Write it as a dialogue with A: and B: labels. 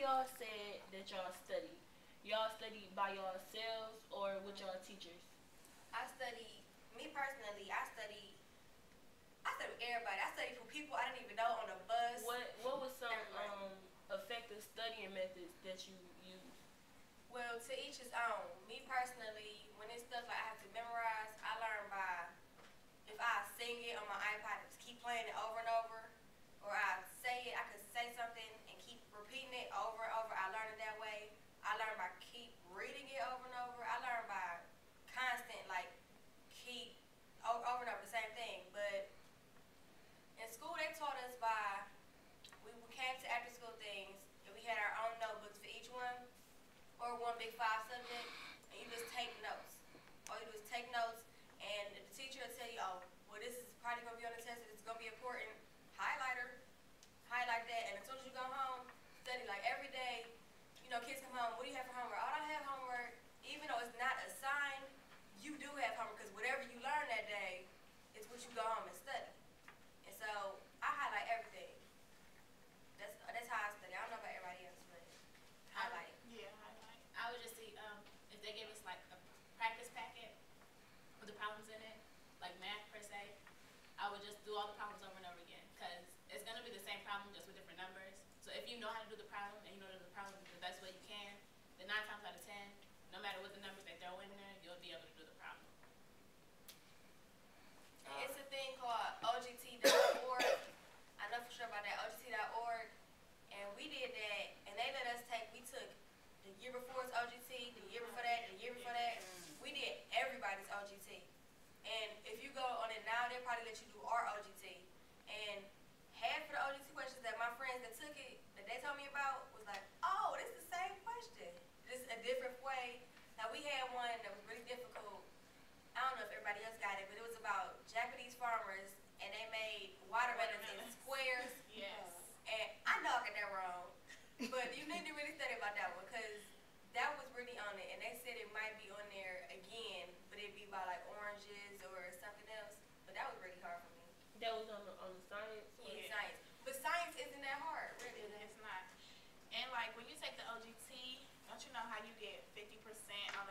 A: y'all said that y'all study by yourselves or with y'all teachers?
B: Me personally, I study with everybody. I study for people I didn't even know on the bus.
A: What was some effective studying methods that you use?
B: Well, to each his own. Me personally, when it's stuff like I have to memorize, I learn by, if I sing it on my iPod, just keep playing it over and over, or I could say something and keep repeating it over and over. I learn it that way. I learn by keep reading it over and over. I learn by constant, like, keep over and over the same thing. But in school, they taught us by, we came to after school things, and we had our own notebooks for each one, or one big 5 subject, and you just take notes. All you do is take notes, and the teacher will tell you, oh, well, this is probably going to be on the test, and it's going to be important. Highlight that, and as soon as you go home, study. Like every day, you know, kids come home, what do you have for homework? Oh, I don't have homework. Even though it's not assigned, you do have homework, because whatever you learn that day is what you go home and study. And so, I highlight everything. That's how I study. I don't know about everybody else, but highlight.
C: Yeah, highlight. I would just see if they gave us like a practice packet with the problems in it, like math per se, I would just do all the problems over and over again, because it's going to be the same problem just with different numbers. So if you know how to do the problem and you know the problem the best way you can, then 9 times out of 10, no matter what the numbers they throw in there, you'll be able to do the problem.
B: It's a thing called Ogt.org. I know for sure about that, Ogt.org. And we did that, and they let us we took the year before's OGT, the year before that, the year before that. We did everybody's OGT. And if you go on it now, they'll probably let you do our OGT. And half of the OGT questions that my friends that took it, that they told me about, was like, oh, this is the same question. Just a different way. Now, we had one that was really difficult. I don't know if everybody else got it, but it was about Japanese farmers, and they made watermelons in squares.
C: Yes.
B: And I know I got that wrong, but you need to really study about that one, because that was really on it. And they said it might be on there again, but it'd be by like oranges or something else. But that was really hard for me.
A: That was on the science?
B: Yeah, science. But science isn't that hard, really.
C: It's not. And like when you take the OGT, don't you know how you get 50% on